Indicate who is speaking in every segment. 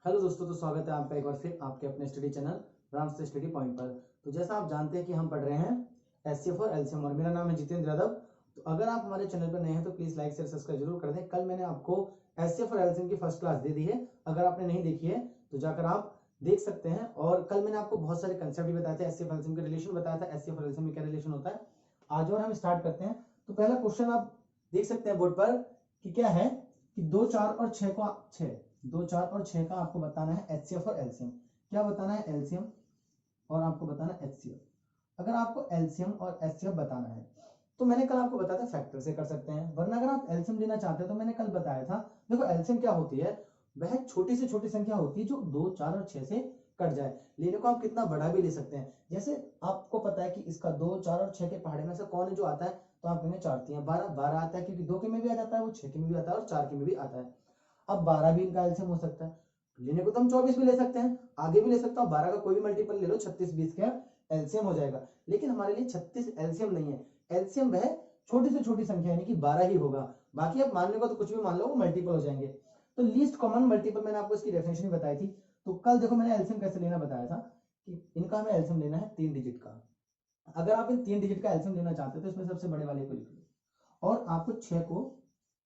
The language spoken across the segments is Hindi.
Speaker 1: हेलो दोस्तों, तो स्वागत है आपका एक बार फिर आपके अपने study channel Ram's study point पर। तो जैसा आप जानते हैं कि हम पढ़ रहे हैं एचसीएफ और एलसीएम और मेरा नाम है जितेंद्र यादव। तो अगर आप हमारे चैनल पर नए हैं तो प्लीज लाइक शेयर सब्सक्राइब जरूर कर दें। कल मैंने आपको एचसीएफ और एलसीएम की फर्स्ट क्लास दे दी है, अगर आपने नहीं देखी है तो जाकर आप देख सकते हैं। और कल मैंने आपको बहुत सारे कंसेप्ट भी बताए थे, एचसीएफ एलसीएम के रिलेशन बताया था, एचसीएफ और एलसीएम में क्या रिलेशन होता है। आज और हम स्टार्ट करते हैं। तो पहला क्वेश्चन आप देख सकते हैं बोर्ड पर कि क्या है कि 2, 4 और 6 को 2, 4 और 6 का आपको बताना है एचसीएफ और एलसीएम। क्या बताना है? एलसीएम और आपको बताना है एचसीएफ। अगर आपको एलसीएम और एचसीएफ बताना है तो मैंने कल आपको बताया था फैक्टर से कर सकते हैं, वरना अगर आप एलसीएम लेना चाहते हैं तो मैंने कल बताया था। देखो एलसीएम क्या होती है, वह छोटी से छोटी संख्या होती है जो 2, 4 और 6 से कट जाए। लेने को आप कितना बड़ा भी ले सकते हैं। जैसे आपको पता है कि इसका 2, 4 और 6 के पहाड़े में से कौन है जो आता है, तो आप कहेंगे 4 3 12 12 आता है, क्योंकि 2 के में भी आ जाता है, वो 6 के में भी आता है और 4 के में भी आता है। अब 12 भी इनका एलसीएम हो सकता है, लेने को तो हम 24 भी ले सकते हैं, आगे भी ले सकता हूँ। 12 का कोई भी मल्टीपल ले लो, 36 20 का एलसीएम हो जाएगा। लेकिन हमारे लिए 36 एलसीएम नहीं है। एलसीएम वह छोटी से छोटी संख्या यानी कि 12 ही होगा। बाकी आप मानने को तो कुछ भी मान लो, वो मल्टीपल हो जाएंगे। तो लीस्ट कॉमन मल्टीपल मैंने आपको इसकी डेफिनेशन बताई थी। तो कल देखो मैंने एलसीएम कैसे लेना बताया था कि इनका हमें एलसीएम लेना है 3 डिजिट का। अगर आप इन 3 डिजिट का एलसीएम लेना चाहते हो तो इसमें सबसे बड़े वाले को लिख लो और आपको 6 को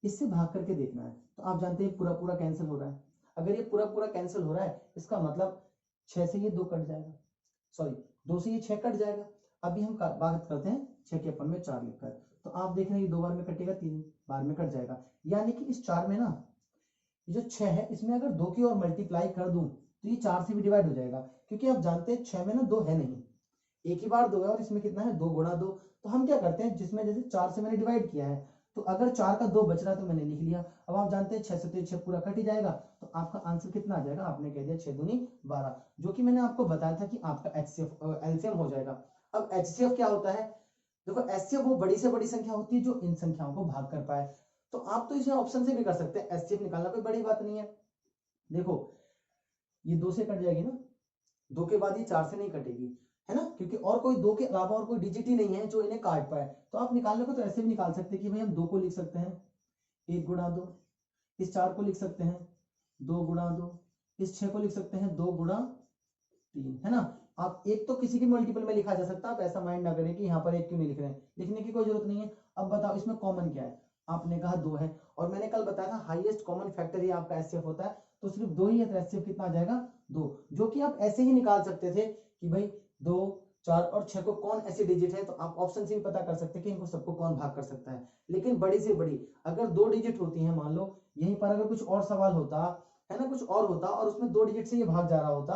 Speaker 1: इससे भाग करके देखना है। तो आप जानते हैं पूरा पूरा कैंसिल हो रहा है। अगर ये पूरा पूरा कैंसिल हो रहा है इसका मतलब 6 से ये 2 कट जाएगा, सॉरी 2 से ये 6 कट जाएगा। अभी हम बात करते हैं 6 के अपन में 4 लिखकर। तो आप देख रहे हैं ये 2 बार में कटेगा, 3 बार में कट जाएगा। यानी कि इस 4 में ना ये जो 6 है इसमें अगर 2 की और मल्टीप्लाई कर दूं तो ये 4 से भी डिवाइड हो जाएगा, क्योंकि आप जानते हैं 6 में ना 2 है नहीं, एक ही बार 2 है और इसमें कितना है 2 गुणा 2। तो हम क्या करते हैं, जिसमें जैसे 4 से मैंने डिवाइड किया है तो अगर 4 का 2 बच रहा तो मैंने लिख लिया। अब आप जानते हैं 6 से तो 6 पूरा कट ही जाएगा। तो आपका आंसर कितना आ जाएगा, आपने कह दिया 6 दूनी 12, जो कि मैंने आपको बताया था कि आपका एचसीएफ एलसीएम हो जाएगा। अब एचसीएफ क्या होता है, देखो एचसीएफ वो बड़ी से बड़ी संख्या होती है जो इन संख्याओं को भाग कर पाए। तो आप तो इसे ऑप्शन से भी कर सकते हैं, एचसीएफ निकालना कोई बड़ी बात नहीं है। देखो ये 2 से कट जाएगी ना, 2 के बाद ये 4 से नहीं कटेगी, है ना, क्योंकि और कोई 2 के अलावा और कोई डिजिट ही नहीं है जो इन्हें काट पाए। तो आप निकालने को तो ऐसे भी निकाल सकते हैं कि भाई हम 2 को लिख सकते हैं 1 गुणा 2, इस 4 को लिख सकते हैं 2 गुणा 2, इस 6 को लिख सकते हैं 2 गुणा 3, है ना। आप एक तो किसी की मल्टीपल में लिखा जा सकता है, आप ऐसा माइंड ना करें कि यहाँ पर एक क्यों नहीं लिख रहे हैं, लिखने की कोई जरूरत नहीं है। अब बताओ इसमें कॉमन क्या है, आपने कहा 2 है और मैंने कल बताया था हाईएस्ट कॉमन फैक्टर ही आपका एचसीएफ होता है। तो सिर्फ 2 ही है, तो एचसीएफ कितना आ जाएगा 2, जो कि आप ऐसे ही निकाल सकते थे कि भाई 2, 4 और 6 को कौन ऐसे डिजिट है, तो आप ऑप्शन से भी पता कर सकते हैं कि इनको सबको कौन भाग कर सकता है। लेकिन बड़ी से बड़ी अगर 2 डिजिट होती है, मान लो यहीं पर अगर कुछ और सवाल होता है ना, कुछ और होता और उसमें 2 डिजिट से ये भाग जा रहा होता,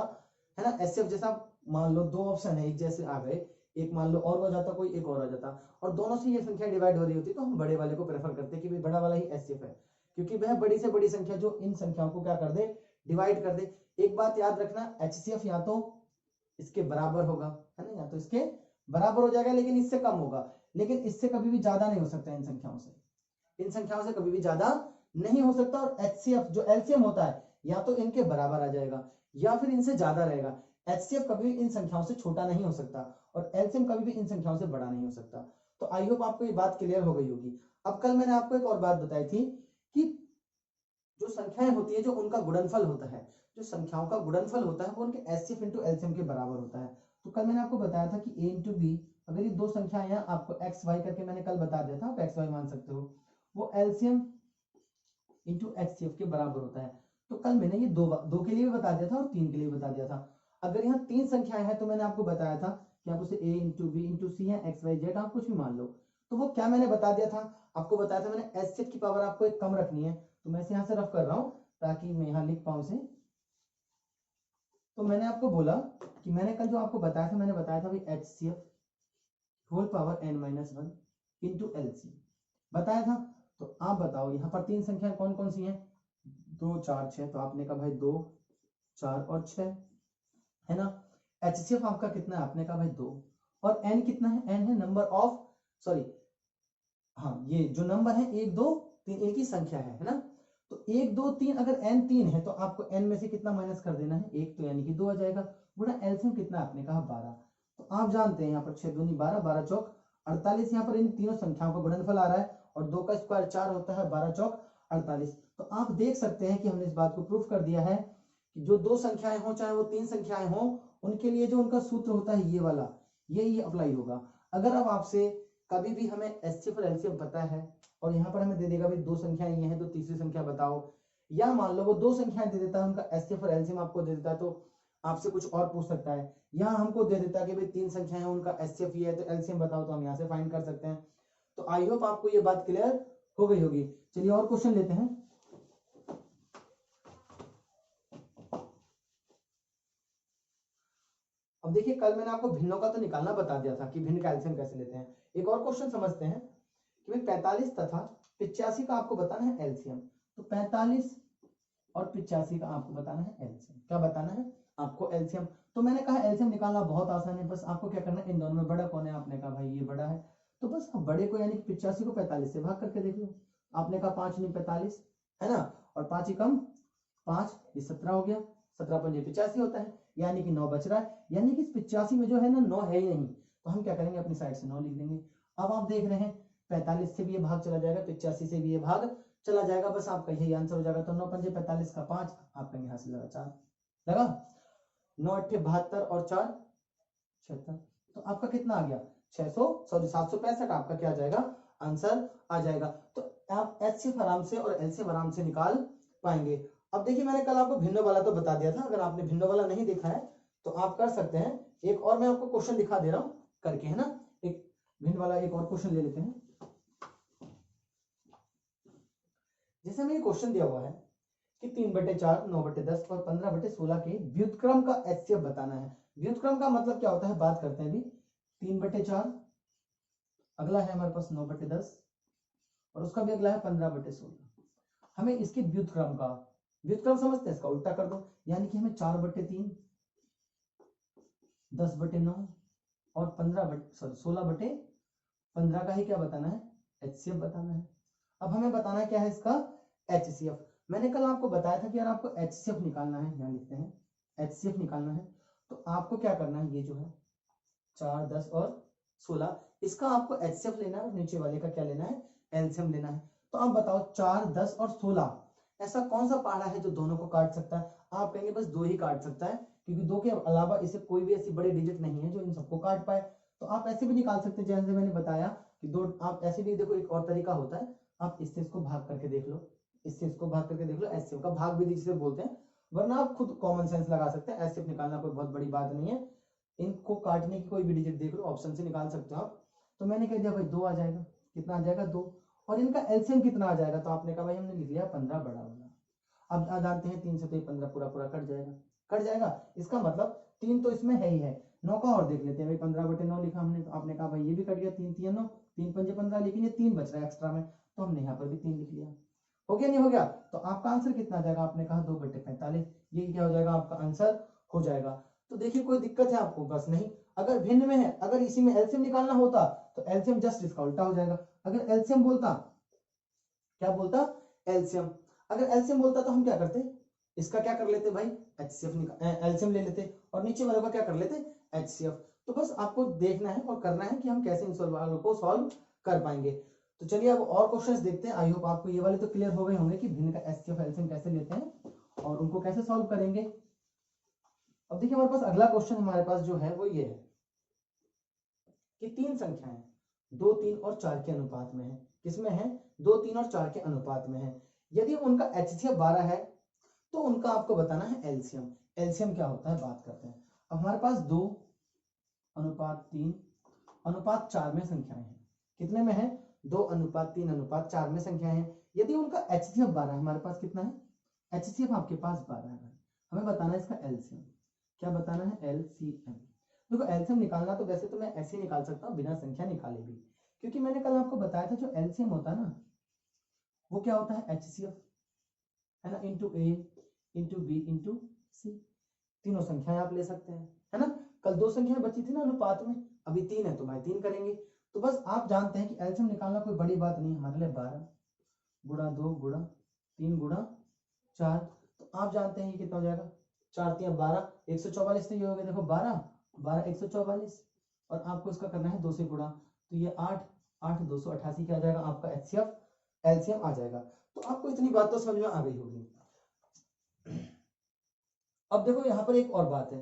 Speaker 1: है ना, एचसीएफ जैसा मान लो 2 ऑप्शन है एक जैसे आ गए, एक मान लो और हो जाता कोई, एक और आ जाता और दोनों से ये संख्या डिवाइड हो रही होती, तो हम बड़े वाले को प्रेफर करते कि भाई बड़ा वाला ही एचसीएफ है, क्योंकि वह बड़ी से बड़ी संख्या जो इन संख्याओं को क्या कर दे, डिवाइड कर दे। एक बात याद रखना, एचसीएफ या तो इसके बराबर होगा, है ना, या तो इसके बराबर हो जाएगा लेकिन इससे कम होगा, लेकिन इससे कभी भी ज्यादा नहीं हो सकता। इन संख्याओं से कभी भी ज्यादा नहीं हो सकता। और एचसीएफ जो एलसीएम होता है या तो इनके बराबर आ जाएगा या फिर इनसे ज्यादा रहेगा। एचसीएफ कभी भी इन संख्याओं से छोटा नहीं हो सकता और एलसीएम कभी भी इन संख्याओं से बड़ा नहीं हो सकता। तो आई होप आपको ये बात क्लियर हो गई होगी। अब कल मैंने आपको एक और बात बताई थी कि जो संख्याएं होती है जो उनका गुणनफल होता है, जो संख्याओं का गुणनफल होता है वो उनके एचसीएफ इंटू एलसीएम के बराबर होता है। तो कल मैंने आपको बताया था कि a इंटू बी, अगर ये 2 संख्याएं हैं आपको एक्स वाई करके मैंने कल बता दिया था, आप एक्स वाई मान सकते हो, वो एलसीएम इंटू एचसीएफ के बराबर होता है। तो कल मैंने ये दो के लिए भी बता दिया था और 3 के लिए भी बता दिया था। अगर यहाँ 3 संख्याएं हैं तो मैंने आपको बताया था कि आप उसे a इंटू बी इंटू सी है, एक्स वाई जेड आप कुछ भी मान लो। तो वो क्या मैंने बता दिया था, आपको बताया था मैंने एचसीएफ की पावर आपको एक कम रखनी है। तो मैं इसे यहाँ से रफ कर रहा हूँ ताकि मैं यहाँ लिख पाऊँ इसे। तो मैंने आपको बोला कि मैंने कल जो आपको बताया था, मैंने बताया था भाई HCF whole power n-1 into LCM बताया था। तो आप बताओ यहाँ पर 3 संख्याएं कौन कौन सी हैं, 2 4 6, तो आपने कहा भाई 2 4 और 6, है ना। एचसीएफ आपका कितना है, आपने कहा भाई 2, और एन कितना है, एन है नंबर ऑफ, सॉरी हाँ ये जो नंबर है 1 2 3 इनकी संख्या है ना। तो 1 2 3 अगर n 3 है तो आपको n में से कितना माइनस कर देना है, 1, तो यानी कि 2 आ जाएगा। गुणा एलसीएम कितना आपने कहा 12। तो आप जानते हैं यहाँ पर 6 दूनी 12, 12 चौक 48, यहाँ पर इन तीनों संख्याओं का गुणनफल आ रहा है और 2 का स्क्वायर 4 होता है, 12 चौक 48। तो आप देख सकते हैं कि हमने इस बात को प्रूफ कर दिया है कि जो दो संख्याएं हो चाहे वो तीन संख्याएं हो, उनके लिए जो उनका सूत्र होता है ये वाला, ये अप्लाई होगा। अगर अब आपसे कभी भी हमें एचसीएफ और एलसीएम पता है और यहाँ पर हमें दे देगा भाई दो संख्याएं ये हैं तो तीसरी संख्या बताओ, या मान लो वो दो संख्याएं दे देता है, उनका एचसीएफ और एलसीएम आपको दे देता है, तो आपसे कुछ और पूछ सकता है। यहाँ हमको दे देता है कि भाई तीन संख्याएं हैं, उनका एचसीएफ ये है तो एलसीएम बताओ, तो हम यहाँ से फाइंड कर सकते हैं। तो आई होप आपको ये बात क्लियर हो गई होगी। चलिए और क्वेश्चन लेते हैं। अब देखिए कल मैंने आपको भिन्नों का तो निकालना बता दिया था कि भिन्न का एलसीएम कैसे लेते हैं। एक और क्वेश्चन समझते हैं कि भाई 45 तथा 85 का आपको बताना है एलसीएम। तो 45 और 85 का आपको बताना है एलसीएम। क्या बताना है आपको? एलसीएम। तो मैंने कहा एलसीएम निकालना बहुत आसान है, बस आपको क्या करना है, इन दोनों में बड़ा कौन है? आपने कहा भाई ये बड़ा है, तो बस आप बड़े को यानी कि 85 को 45 से भाग करके देख लो। आपने कहा 5 नहीं 45 है ना, और 5 ही कम 5 ये 17 हो गया, 17 पंजे 85 होता है, यानी कि 9 बच रहा है। यानी कि इस 85 में जो है ना 9 है ही नहीं, तो हम क्या करेंगे अपनी साइड से 9 लिख देंगे। अब आप देख रहे हैं 45 से भी ये भाग चला जाएगा, 85 से भी ये भाग चला जाएगा, बस आपका यही आंसर हो जाएगा। तो 9 पंजे 45 का 5, आपका यहाँ से लगा 4 लगा, 9 अट्ठे 72 और 4 76, तो आपका कितना आ गया 765 आपका क्या आ जाएगा आंसर आ जाएगा। तो आप एचसीएफ आराम से और एलसीएम आराम से निकाल पाएंगे। अब देखिए मैंने कल आपको भिन्न वाला तो बता दिया था, अगर आपने भिन्न वाला नहीं देखा है तो आप कर सकते हैं। एक और मैं आपको क्वेश्चन दिखा दे रहा हूं करके, है ना, एक भिन्न वाला एक और क्वेश्चन ले लेते हैं। जैसे हमें क्वेश्चन दिया हुआ है कि 3/4 9/10 और 15/16 के व्युत्क्रम का एचसीएफ बताना है। व्युत्क्रम का मतलब क्या होता है, बात करते हैं अभी। 3/4, अगला है हमारे पास 9/10 और उसका भी अगला है 15/16। हमें इसके व्युत्क्रम का, व्युत्क्रम समझते हैं, इसका उल्टा कर दो, यानी कि हमें 4/3 10/9 और 16/15 का ही क्या बताना है, एचसीएफ बताना है। अब हमें बताना क्या है इसका एचसीएफ। मैंने कल आपको बताया था कि यार आपको एचसीएफ निकालना है, यहां लिखते हैं एचसीएफ निकालना है, तो आपको क्या करना है, ये जो है 4 10 और 16, इसका आपको एचसीएफ लेना है और नीचे वाले का क्या लेना है, एलसीएम लेना है। तो आप बताओ 4 10 और 16 ऐसा कौन सा पहाड़ा है जो दोनों को काट सकता है? आप कहेंगे बस दो ही काट सकता है, क्योंकि दो के अलावा इसे कोई भी ऐसी बड़ी डिजिट नहीं है जो इन सबको काट पाए। तो आप ऐसे भी निकाल सकते हैं, जैसे मैंने बताया कि दो, आप ऐसे भी देखो, एक और तरीका होता है, आप इससे इसको भाग करके देख लो, इससे इसको भाग करके देख लो, एचसीएफ का भाग विधि जिसे बोलते हैं, वरना आप खुद कॉमन सेंस लगा सकते हैं। एचसीएफ निकालना कोई बहुत बड़ी बात नहीं है, इनको काटने की कोई भी डिजिट देख लो, ऑप्शन से निकाल सकते हो आप। तो मैंने कह दिया भाई 2 आ जाएगा, कितना आ जाएगा 2, और इनका एलसीएम कितना आ जाएगा, तो आपने कहा भाई हमने लिख लिया 15 बड़ा वाला। अब जानते हैं 3 से तो 15 पूरा पूरा कट जाएगा, कट जाएगा, इसका मतलब 3 तो इसमें है ही है, 9 का और देख लेते हैं भाई, 15/9 लिखा हमने, तो आपने कहा भाई ये भी कट गया, 3 3 9, 3 पंजे 15, लेकिन ये 3 बच रहा है एक्स्ट्रा में, तो हमने यहाँ पर भी 3 लिख लिया। हो गया नहीं हो गया? तो आपका आंसर कितना आ जाएगा, आपने कहा 2/45, ये क्या हो जाएगा आपका आंसर हो जाएगा। तो देखिए कोई दिक्कत है आपको? बस नहीं। अगर भिन्न में है, अगर इसी में एलसीएम निकालना होता तो एलसीएम जस्ट इसका उल्टा हो जाएगा। अगर एलसीएम बोलता, क्या बोलता, एलसीएम, अगर एलसीएम बोलता तो हम क्या करते, इसका क्या कर लेते भाई, एचसीएफ एलसीएम ले लेते, और नीचे वालों का क्या कर लेते, एचसीएफ। तो बस आपको देखना है और करना है कि हम कैसे इन सवालों को सॉल्व कर पाएंगे। तो चलिए अब और क्वेश्चंस देखते हैं। आई होप आपको ये वाले तो क्लियर हो गए होंगे कि भिन्न का एचसीएफ एलसीएम कैसे लेते हैं और उनको कैसे सॉल्व करेंगे। अब देखिए हमारे पास अगला क्वेश्चन हमारे पास जो है वो ये है कि तीन संख्याएं 2 3 और 4 के अनुपात में है। किसमें है? 2 3 और 4 के अनुपात में है। यदि उनका एचसीएफ 12 है तो उनका आपको बताना है एलसीएम। एलसीएम क्या होता है बात करते हैं। अब हमारे पास 2:3:4 में संख्याएं हैं। कितने में है? 2:3:4 में संख्याएं हैं। यदि उनका एचसीएफ 12 है, हमारे पास कितना है एचसीएफ, आपके पास 12 है, हमें बताना है इसका एलसीएम। क्या बताना है? एलसीएम। देखो एलसीएम निकालना तो वैसे तो मैं ऐसे निकाल सकता हूँ बिना संख्या निकाले भी, क्योंकि मैंने कल आपको बताया था जो एलसीएम होता है ना वो क्या होता है, एचसीएफ है ना, इंटू ए इंटू बी इंटू सी। तीनों संख्याएं आप ले सकते हैं, है ना। कल 2 संख्याएं बची थी ना अनुपात में, अभी 3 है तो भाई 3 करेंगे। तो बस आप जानते हैं कि एलसीएम निकालना कोई बड़ी बात नहीं हमारे लिए। 12 गुणा 2 गुणा 3 गुणा 4, तो आप जानते हैं ये कितना हो जाएगा, 4 3 12, 144, तो ये हो गया देखो 12 12 144, और आपको इसका करना है 2 से गुणा, तो ये 8 8 288 क्या आ जाएगा आपका एचसीएफ एलसीएम आ जाएगा। तो आपको इतनी बात तो समझ में आ गई होगी। अब देखो यहाँ पर एक और बात है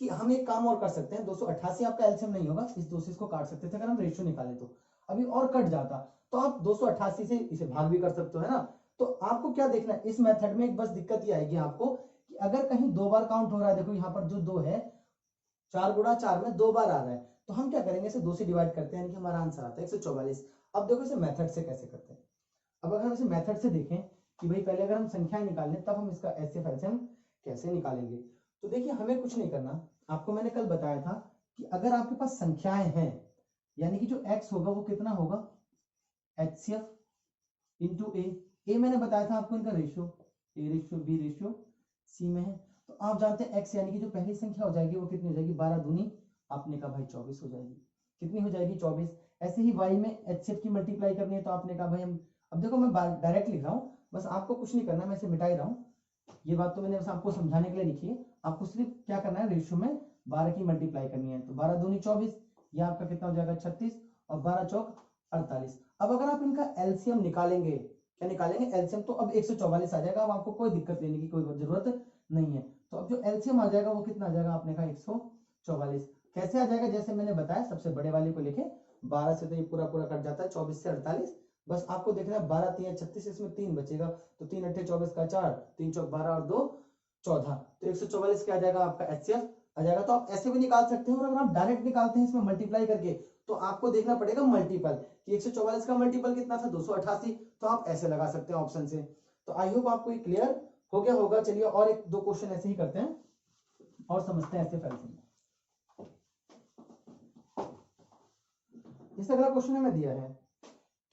Speaker 1: कि हम एक काम और कर सकते हैं, 288 आपका एलसीएम नहीं होगा, इस 2 से इसको काट सकते थे अगर हम रेशियो निकाले तो, अभी और कट जाता, तो आप 288 से इसे भाग भी कर सकते हो, है ना। तो आपको क्या देखना है इस मेथड में, एक बस दिक्कत ये आएगी आपको कि अगर कहीं 2 बार काउंट हो रहा है, देखो यहाँ पर जो 2 है 4 गुणा 4 में 2 बार आ रहा है, तो हम क्या करेंगे इसे 2 से डिवाइड करते हैं, यानी कि हमारा आंसर आता है 144। अब देखो इसे मेथड से कैसे करते हैं। अब अगर हम इसे मेथड से देखें कि भाई पहले अगर हम संख्या निकाल लें तब हम इसका एचसीएफ एलसीएम कैसे निकालेंगे, तो देखिए हमें कुछ नहीं करना, आपको मैंने कल बताया था कि अगर आपके पास संख्याएं हैं, यानी कि जो x होगा वो कितना होगा, एचसीएफ इंटू ए मैंने बताया था आपको इनका ratio, A ratio B ratio C में है। तो आप जानते हैं x यानी कि जो पहली संख्या हो जाएगी वो कितनी हो जाएगी, 12 दूनी आपने कहा भाई 24 हो जाएगी, कितनी हो जाएगी 24। ऐसे ही y में एचसीएफ की मल्टीप्लाई करनी है, तो आपने कहा भाई हम, अब देखो मैं डायरेक्ट लिख रहा हूँ, बस आपको कुछ नहीं करना, मैं इसे मिटा ही रहा हूँ, ये बात तो मैंने बस आपको समझाने के लिए लिखी है, आपको सिर्फ क्या करना है रेशियो में 12 की मल्टीप्लाई करनी है, तो 12 दूनी 24, ये आपका कितना हो जाएगा 36 और 12 चौक 48। अब अगर आप इनका एलसीएम निकालेंगे, क्या निकालेंगे एलसीएम, तो अब 144 आ जाएगा, अब आपको कोई दिक्कत लेने की कोई जरूरत नहीं है। तो अब जो एलसीएम आ जाएगा वो कितना आ जाएगा, आपने कहा 144। कैसे आ जाएगा, जैसे मैंने बताया सबसे बड़े वाले को लिखे, 12 से तो ये पूरा पूरा कट जाता है, 24 से 48, बस आपको देखना है 12 3 36, इसमें 3 बचेगा, तो 3 अट्ठे 24 का 4, 3 चौक 12 और 2 14, तो 144 क्या आ जाएगा आपका एचसीएफ आ जाएगा। तो आप ऐसे भी निकाल सकते हैं, और अगर आप डायरेक्ट निकालते हैं इसमें मल्टीप्लाई करके, तो आपको देखना पड़ेगा मल्टीपल कि 144 का मल्टीपल कितना था 288, तो आप ऐसे लगा सकते हैं ऑप्शन से। तो आई होप आपको ये क्लियर हो गया होगा। चलिए और एक दो क्वेश्चन ऐसे ही करते हैं और समझते हैं ऐसे फैलते हैं। इस अगला क्वेश्चन हमें दिया है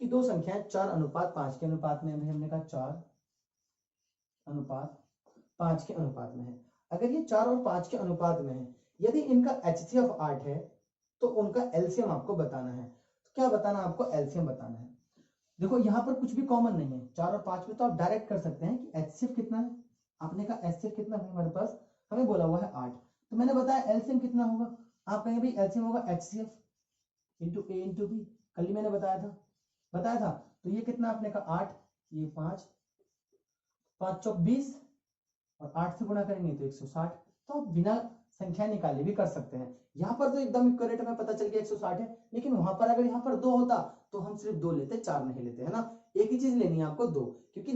Speaker 1: कि दो संख्याएं 4:5 के अनुपात में, हमने कहा 4:5 के अनुपात में है। अगर ये 4 और 5 के अनुपात में है, यदि इनका एचसीएफ 8 है, तो उनका एलसीएम आपको बताना है। तो क्या बताना, आपको एलसीएम बताना है। देखो यहाँ पर कुछ भी कॉमन नहीं है, 4 और 5 में तो आप डायरेक्ट कर सकते हैं कि एचसीएफ कितना है, आपने कहा एचसीएफ कितना है हमारे पास, हमें बोला हुआ है 8, तो मैंने बताया एलसीएम कितना होगा, आप कहेंगे भाई एलसीएम होगा एचसीएफ इंटू ए इंटू बी, कल ही मैंने बताया था। तो ये कितना आपने कहा 8, ये 5, 5 चौक 20 और 8 से गुणा करेंगे तो 160। तो आप बिना संख्या निकाले भी कर सकते हैं। यहाँ पर तो एकदम इक्वलेट हमें पता चल गया 160 है, लेकिन वहां पर अगर यहाँ पर 2 होता तो हम सिर्फ 2 लेते, 4 नहीं लेते, है ना। एक ही चीज लेनी है आपको 2, क्योंकि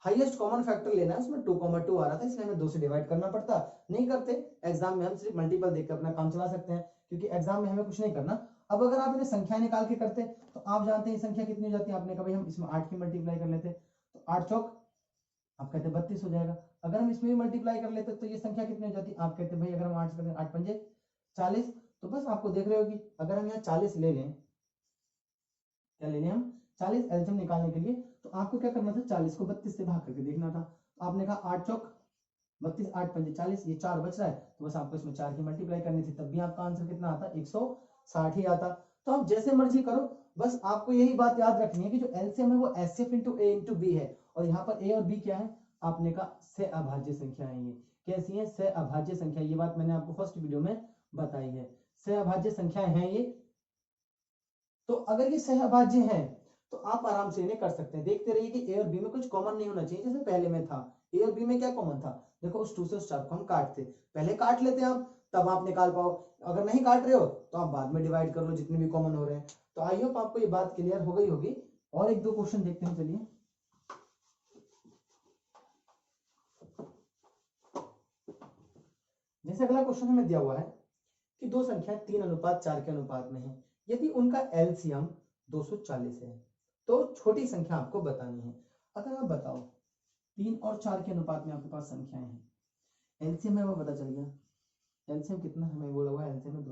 Speaker 1: हाईएस्ट कॉमन फैक्टर लेना है, उसमें 2,2 आ रहा था, इसलिए हमें 2 से डिवाइड करना पड़ता। नहीं करते एग्जाम में, हम सिर्फ मल्टीपल देख कर अपना काम चला सकते हैं, क्योंकि एग्जाम में हमें कुछ नहीं करना। अब अगर आप इन्हें संख्या निकाल के करते तो आप जानते हैं संख्या कितनी हो जाती है, आपने कहा भाई हम इसमें 8 की मल्टीप्लाई कर लेते, तो 8 चौक आप कहते 32 हो जाएगा। अगर हम इसमें भी मल्टीप्लाई कर लेते तो ये संख्या कितनी हो जाती, आप कहते भाई अगर हम 8 से करें 8 पंजे 40, तो बस आपको देख रहे हो कि अगर हम यहाँ 40 ले लें, क्या ले लें हम 40 एलसीएम निकालने के लिए, तो आपको क्या करना था 40 को 32 से भाग करके देखना था। तो आपने कहा 8 चौक 32, 8 पंजे 40, ये 4 बच रहा है, तो बस आपको इसमें 4 की मल्टीप्लाई करनी थी, तब भी आपका आंसर कितना आता 160 ही आता। तो आप जैसे मर्जी करो, बस आपको यही बात याद रखनी है कि जो एलसीएम है वो एचसीएफ इंटू ए इंटू बी है, और यहाँ पर ए और बी क्या है, आपने कहा से अभाज्य संख्या है। ये कैसी है, से अभाज्य संख्या, ये बात मैंने आपको फर्स्ट वीडियो में बताई है, से अभाज्य संख्या है ये। तो अगर ये सहअभाज्य है तो आप आराम से इन्हें कर सकते हैं। देखते रहिए कि ए और बी में कुछ कॉमन नहीं होना चाहिए, जैसे पहले में था। ए और बी में क्या कॉमन था, देखो उस 2 से उस 4 को हम काटते, पहले काट लेते हैं आप, तब आप निकाल पाओ। अगर नहीं काट रहे हो तो आप बाद में डिवाइड कर लो जितने भी कॉमन हो रहे हैं। तो आई होप आपको ये बात क्लियर हो गई होगी। और एक दो क्वेश्चन देखते हैं, चलिए। जैसे अगला क्वेश्चन हमें दिया हुआ है कि दो संख्या 3:4 के अनुपात में है, यदि उनका एलसीएम 240 है, तो छोटी संख्या आपको बतानी है। अगर आप बताओ 3 और 4 के अनुपात में आपके पास संख्याएं हैं, एलसीएम है वो पता चल गया, एलसीएम कितना हमें बोला हुआ है, एलसीएम है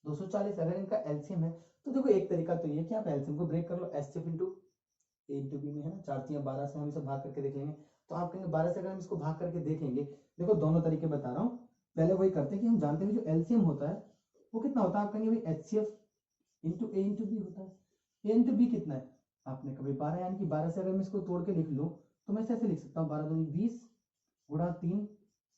Speaker 1: 240। अगर इनका एलसीएम है तो देखो एक तरीका तो ये कि आप एलसीएम को ब्रेक कर लो, एचसीएफ इंटू ए इंटू बी में है ना, 4 3 12 से हम इसे भाग करके देख लेंगे। तो आप कहेंगे 12 से अगर हम इसको भाग करके देखेंगे, देखो दोनों तरीके बता रहा हूँ। पहले वही करते हैं कि हम जानते हैं जो एलसीएम होता है वो कितना होता है, आप कहेंगे भाई एचसीएफ इंटू ए इंटू बी होता है। ए इंटू बी कितना है, आपने कभी 12, यानी कि 12 से अगर मैं इसको तोड़ के लिख लूँ तो मैं ऐसे लिख सकता हूँ 12 दूनी 20 गुणा 3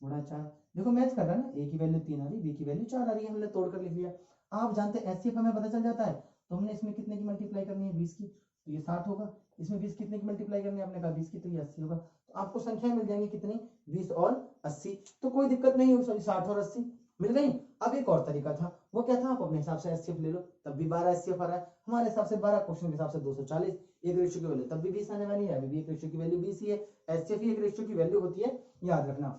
Speaker 1: गुणा 4। देखो मैच कर रहा है ना, ए की वैल्यू 3 आ रही, बी की वैल्यू 4 आ रही है, हमने तोड़ कर लिख लिया। आप जानते हैं एचसीएफ हमें पता चल जाता है, तो हमने इसमें कितने की मल्टीप्लाई करनी है 20 की, तो ये 60 होगा। इसमें 20 कितने की मल्टीप्लाई करनी है, आपने कहा 20 की, तो ये 80 होगा। तो आपको संख्याएं मिल जाएंगी कितनी, 20 और 80। तो कोई दिक्कत नहीं होगी, 60 और 80 मिल गई। अब एक और तरीका था, वो क्या था, आप अपने हिसाब से एचसीएफ ले लो, तब भी 12 एचसीएफ आ रहा है हमारे हिसाब से। 12 क्वेश्चन के हिसाब से 240, एक रेशियो की वैल्यू तब भी 20 आने वाली है, अभी भी एक रेशियो की वैल्यू 20 ही है। एचसीएफ ही एक रेशियो की वैल्यू होती है, याद रखना।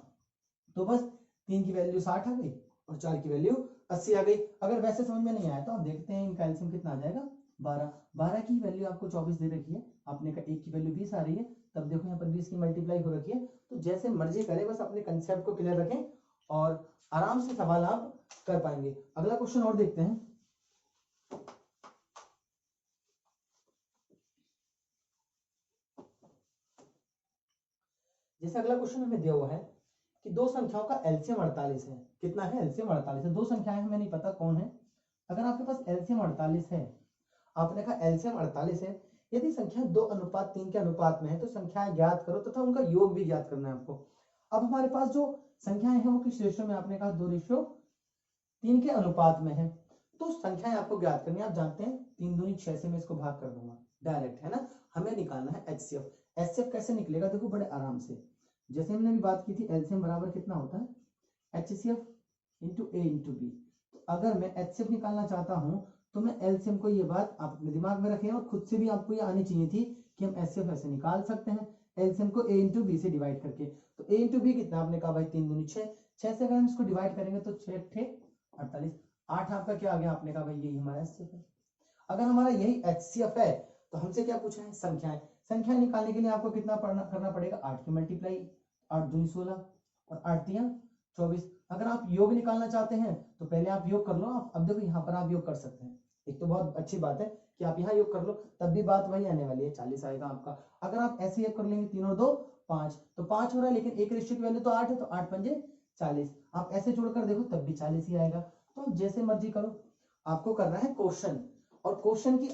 Speaker 1: तो बस 3 की वैल्यू 60 आ गई और 4 की वैल्यू 80 आ गई। अगर वैसे समझ में नहीं आया तो आप देखते हैं इनका एलसीएम कितना आ जाएगा, 12। 12 की वैल्यू आपको 24 दे रखी है, आपने कहा 1 की वैल्यू 20 आ रही है, तब देखो यहाँ पर 20 की मल्टीप्लाई हो रखी है। तो जैसे मर्जी करें, बस अपने कंसेप्ट को क्लियर रखें और आराम से सवाल आप कर पाएंगे। अगला क्वेश्चन और देखते हैं। जैसे अगला क्वेश्चन हमें दिया हुआ है कि दो संख्याओं का एलसीएम 48 है। कितना है, एलसीएम 48 है। दो संख्याएं हमें नहीं पता कौन है। अगर आपके पास एलसीएम 48 है, आपने कहा एलसीएम 48 है, यदि संख्या 2:3 के अनुपात में है तो संख्याएं ज्ञात करो तथा उनका योग भी ज्ञात करना है आपको। अब हमारे पास जो संख्याएं हैं वो किस रेशियो में, आपने कहा 2:3 के अनुपात में है। तो संख्याएं आपको ज्ञात करनी है। आप जानते हैं 3 दूनी 6 से मैं इसको भाग कर दूंगा डायरेक्ट, है ना। हमें निकालना है एचसीएफ। एचसीएफ कैसे निकलेगा, देखो बड़े आराम से। जैसे हमने भी बात की थी, एलसीएम बराबर कितना होता है, एचसीएफ इंटू ए इंटू बी। तो अगर मैं एचसीएफ निकालना चाहता हूं तो मैं एलसीएम को, ये बात आप अपने दिमाग में रखें और खुद से भी आपको ये आनी चाहिए थी कि हम एचसीएफ ऐसे निकाल सकते हैं, एलसीएम को ए इंटू बी से डिवाइड करके। तो ए इंटू बी कितना, आपने कहा भाई 3 दूनी 6, 6 से अगर हम इसको डिवाइड करेंगे तो 6 × 48, 8 आपका क्या आ गया, आपने कहा भाई यही हमारा एचसीएफ है। अगर हमारा यही एचसीएफ है तो हमसे क्या पूछा है, संख्याएं। संख्याएं निकालने के लिए आपको कितना करना पड़ेगा, 8 की मल्टीप्लाई, 8 दूनी 16 और 8 तिया 24। अगर आप योग निकालना चाहते हैं तो पहले आप योग कर लो। आप अब देखो यहाँ पर आप योग कर सकते हैं, एक तो बहुत अच्छी बात है कि आप यहाँ योग कर लो, तब भी बात वही आने वाली है, 40 आएगा आपका। अगर आप ऐसे योग कर लेंगे 3 और 2 5, तो 5 हो रहा है, लेकिन एक रेशियो की वैल्यू तो 8 है, तो 8 पंजे 40। आप ऐसे जोड़कर देखो तब भी 40 ही आएगा। तो आप जैसे मर्जी करो, आपको करना है क्वेश्चन, और क्वेश्चन की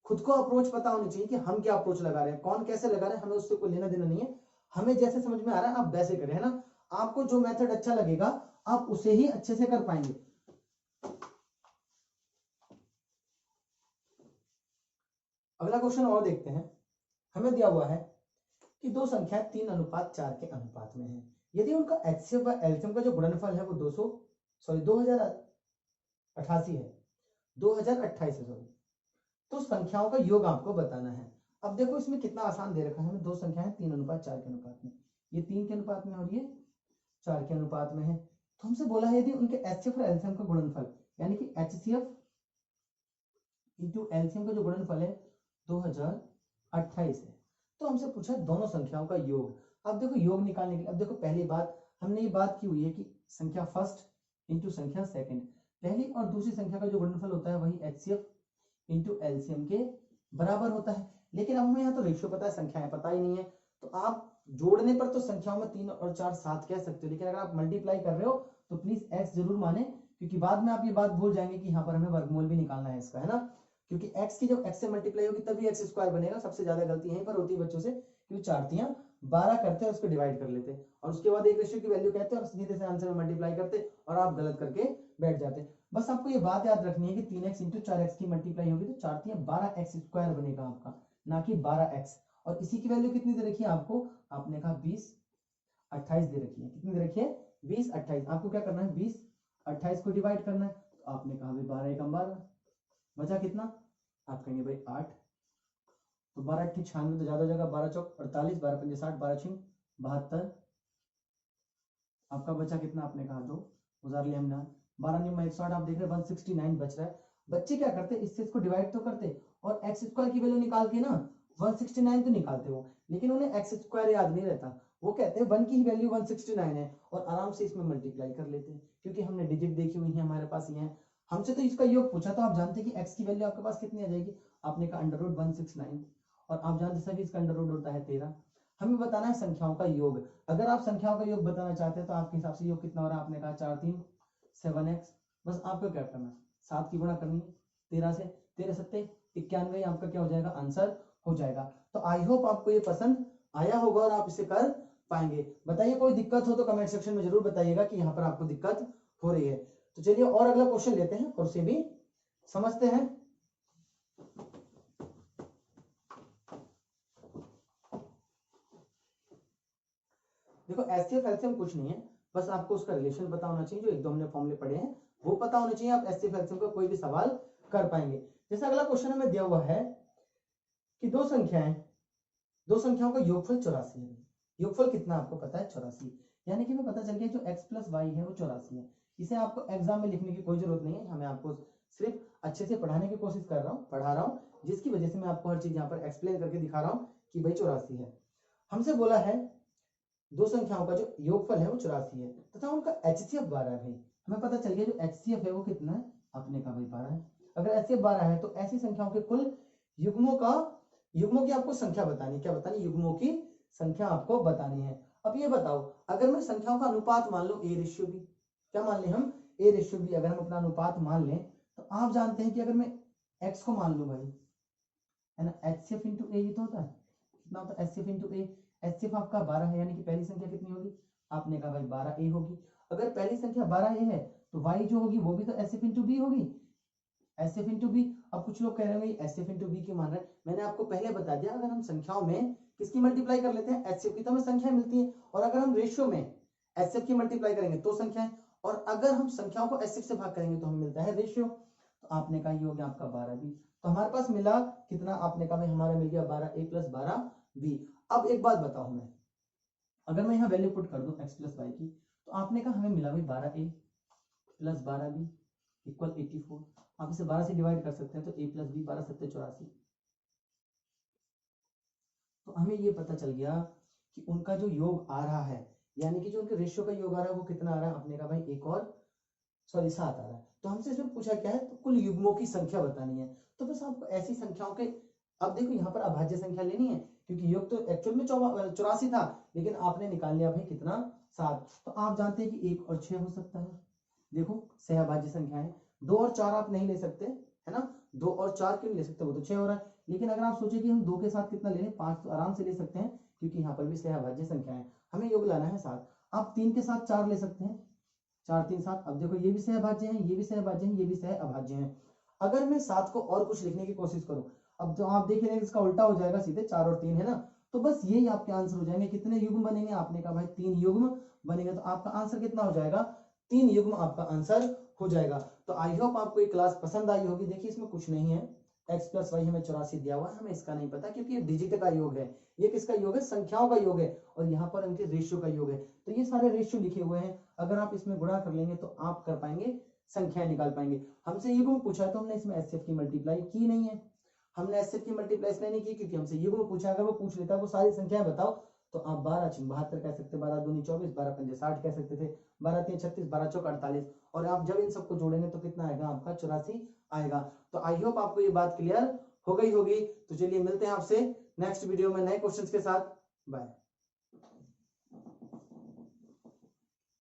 Speaker 1: खुद को अप्रोच पता होनी चाहिए कि हम क्या अप्रोच लगा रहे हैं, कौन कैसे लगा रहे हैं, हमें उससे कोई लेना देना नहीं है। हमें जैसे समझ में आ रहा है आप वैसे करें, है ना। आपको जो मेथड अच्छा लगेगा आप उसे ही अच्छे से कर पाएंगे। अगला क्वेश्चन और देखते हैं। हमें दिया हुआ है कि दो संख्या 3:4 के अनुपात में है, यदि उनका एचसीएफ व एलसीएम का जो गुणनफल है वो 2088 है, 2028 है सॉरी, तो संख्याओं का योग आपको बताना है। अब देखो इसमें कितना आसान दे रखा है हमें, दो संख्याएं 3:4 के अनुपात में, ये 3 के अनुपात में और ये 4 के अनुपात में है। तो हमसे बोला है यदि उनके एचसीएफ और एलसीएम का गुणनफल, यानी कि एचसीएफ इंटू एलसीएम का जो गुणनफल है 2028 है, तो हमसे पूछा दोनों संख्याओं का योग। अब देखो योग निकालने के लिए, अब देखो पहली बात हमने ये बात की हुई है कि संख्या फर्स्ट इंटू संख्या सेकंड, पहली और दूसरी संख्या का जो गुणनफल होता है वही एचसीएफ इंटू एलसीएम के बराबर होता है। लेकिन अब हमें यहाँ तो रेशियो पता है, संख्याएं पता ही नहीं है। तो आप जोड़ने पर तो संख्याओं में 3 और 4 7 कह सकते हो, लेकिन अगर आप मल्टीप्लाई कर रहे हो तो प्लीज एक्स जरूर माने, क्योंकि बाद में आप ये बात भूल जाएंगे कि यहाँ पर हमें वर्गमूल भी निकालना है इसका, है ना। क्योंकि एक्स की जब एक्स से मल्टीप्लाई होगी तभी एक्स स्क्वायर बनेगा। सबसे ज्यादा गलती यहीं पर होती है बच्चों से, क्योंकि 4 तियां 12 करते हैं, उसको डिवाइड कर लेते हैं और उसके बाद एक रेशियो की वैल्यू कहते हैं और सीधे से आंसर में मल्टीप्लाई करते और आप गलत करके बैठ जाते। बस आपको ये बात याद रखनी है कि 3x इंटू 4x की मल्टीप्लाई होगी तो 4 तियां 12x स्क्वायर बनेगा आपका, ना कि 12x। और इसी की वैल्यू कितनी दे रखी है आपको, आपने कहा 20 28 दे रखी है। कितनी दे रखी है, 20 28। आपको क्या करना है, 20 28 को डिवाइड करना है। तो आपने कहा भाई 12 एकम 12, बचा कितना, आप कहेंगे भाई 8, तो 12 8 96 तो ज्यादा जगह, 12 चौक 48, 12 पंजे 60, 12 छिंग 72, आपका बचा कितना, आपने कहा 2, गुजार लिया हमने, 12 निम्न 108, आप देख रहे हैं 169 बच रहा है। बच्चे क्या करते, इससे इसको डिवाइड तो करते और एक्स स्क्वायर की वैल्यू निकाल के ना 169 तो निकालते हो, लेकिन उन्हें एक्स स्क्वायर याद नहीं रहता। वो कहते हैं 1 की ही वैल्यू 169 है और आराम से इसमें मल्टीप्लाई कर लेते हैं, क्योंकि हमने डिजिट देखी हुई है, हमारे पास ये है। हमसे तो इसका योग पूछा, तो आप जानते हैं कि x की वैल्यू आपके पास कितनी आ जाएगी, आपने कहा √169 और आप जानते सभी इसका अंडर रूट होता है 13। हमें बताना है संख्याओं का योग। अगर आप संख्याओं का योग बताना चाहते हैं तो आपके हिसाब से योग कितना हो रहा है, आपने कहा 4 3 7x। बस आपको क्या करना है, 7 की गुणा करनी है 13 से, 13 7 91, आपका क्या हो जाएगा, आंसर हो जाएगा। तो आई होप आपको ये पसंद आया होगा और आप इसे कर पाएंगे। बताइए कोई दिक्कत हो तो कमेंट सेक्शन में जरूर बताइएगा कि यहाँ पर आपको दिक्कत हो रही है। तो चलिए और अगला क्वेश्चन लेते हैं और उसे भी समझते हैं। देखो एचसीएफ एलसीएम कुछ नहीं है, बस आपको उसका रिलेशन पता होना चाहिए, जो एक दो हमने फॉर्मूले पढ़े हैं वो पता होने चाहिए, आप एचसीएफ एलसीएम का कोई भी सवाल कर पाएंगे। जैसे अगला क्वेश्चन हमें दिया हुआ है कि दो संख्याओं का योगफल 84 है। योगफल कितना आपको पता है? 84। यानी कि हमें पता चल गया जो x प्लस वाई है वो 84 है। इसे आपको एग्जाम में लिखने की कोई जरूरत नहीं है, हमें आपको सिर्फ अच्छे से पढ़ाने की कोशिश पढ़ा रहा हूँ, जिसकी वजह से मैं आपको हर चीज यहाँ पर एक्सप्लेन करके दिखा रहा हूँ कि भाई 84 है। हमसे बोला है दो संख्याओं का जो योगफल है वो 84 है तथा उनका एचसीएफ 12 है। भाई हमें पता चल गया जो एचसीएफ है वो कितना है? अपने का भाई 12 है। अगर एचसीएफ 12 है तो ऐसी संख्याओं के कुल युग्मों की आपको संख्या बतानी। क्या बतानी? युग्मों की संख्या आपको बतानी है। अब ये बताओ, अगर मैं संख्याओं का अनुपात मान लूं A/B, क्या मान लें हम? A/B अगर हम अपना अनुपात मान लें तो आप जानते हैं कि अगर मैं x को मान लूं भाई, है ना, HCF इंटू ए ही तो होता है। कितना होता है? HCF इंटू ए। HCF आपका 12 है, यानी कि पहली संख्या कितनी होगी? आपने कहा भाई 12a होगी। अगर पहली संख्या 12a है तो y जो होगी वो भी तो HCF इंटू b होगी, HCF इंटू बी। अब कुछ लोग कह रहे हैं HCF इंटू बी की मान रहे हैं, मैंने आपको पहले बता दिया अगर हम संख्याओं में किसकी मल्टीप्लाई कर लेते हैं? HCF की, तो हमें संख्या मिलती है। और अगर हम रेशियो में HCF की मल्टीप्लाई करेंगे तो संख्या है, और अगर हम संख्याओं को HCF से भाग करेंगे तो हमें मिलता है रेशियो। तो आपने कहा ये हो गया आपका 12b। तो हमारे पास मिला कितना? आपने कहा भाई हमारा मिल गया 12a प्लस 12b। अब एक बात बताओ हमें, अगर मैं यहाँ वैल्यू पुट कर दूं x प्लस वाई की, तो आपने कहा हमें मिला भाई 12a प्लस 12b इक्वल 84। आप इसे 12 से डिवाइड कर सकते हैं तो a प्लस बी 12 7 84। तो हमें ये पता चल गया कि उनका जो योग आ रहा है, यानी कि जो उनके रेशियो का योग आ रहा है वो कितना आ रहा है? अपने का भाई एक और 7 आ रहा है। तो हमसे इसमें पूछा क्या है? तो कुल युग्मों की संख्या बतानी है। तो बस आपको ऐसी संख्याओं के, अब देखो यहाँ पर अभाज्य संख्या लेनी है, क्योंकि योग तो एक्चुअल में 84 था, लेकिन आपने निकाल लिया भाई कितना? 7। तो आप जानते हैं कि 1 और 6 हो सकता है। देखो सहअभाज्य संख्या है, 2 और 4 आप नहीं ले सकते, है ना, 2 और 4 क्यों नहीं ले सकते? वो तो 6 हो रहा है। लेकिन अगर आप सोचे कि हम 2 के साथ कितना ले लें, 5 तो आराम से ले सकते हैं, क्योंकि यहाँ पर भी सहअभाज्य संख्या है, हमें योग लाना है 7। आप 3 के साथ 4 ले सकते हैं, 4 3 7। अब देखो ये भी सहअभाज्य है, ये भी सहअभाज्य है, ये भी सहअभाज्य है। अगर मैं 7 को और कुछ लिखने की कोशिश करूं, अब जो आप देख रहे हैं इसका उल्टा हो जाएगा, सीधे 4 और 3 है ना, तो बस यही आपके आंसर हो जाएंगे। कितने युग्म बनेंगे? आपने कहा भाई 3 युग्म बनेंगे, तो आपका आंसर कितना हो जाएगा? 3 युग्म आपका आंसर हो जाएगा। तो आई होप आपको ये क्लास पसंद आई होगी। देखिए इसमें कुछ नहीं है, x प्लस वाई हमें 84 दिया हुआ है, हमें इसका नहीं पता क्योंकि ये डिजिट का योग है। ये किसका योग है? संख्याओं का योग है, और यहाँ पर उनके रेशियो का योग है। तो ये सारे रेशियो लिखे हुए हैं, अगर आप इसमें गुणा कर लेंगे तो आप कर पाएंगे, संख्याएं निकाल पाएंगे। हमसे युग्म पूछा है तो हमने इसमें एचसीएफ की मल्टीप्लाई की नहीं है, हमने एचसीएफ की मल्टीप्लाई इसलिए नहीं की क्योंकि हमसे युग्म पूछा। अगर वो पूछ लेता वो सारी संख्याएं बताओ, तो आप 12 6 72 कह सकते, 12 दूनी 24, 12 पंजे 60 कह सकते थे, 12 3 36, 12 चौक 48, और आप जब इन सबको जोड़ेंगे तो कितना आएगा? आपका 84 आएगा। तो आई होप आपको ये बात क्लियर हो गई होगी। तो चलिए मिलते हैं आपसे नेक्स्ट वीडियो में नए क्वेश्चंस के साथ। बाय।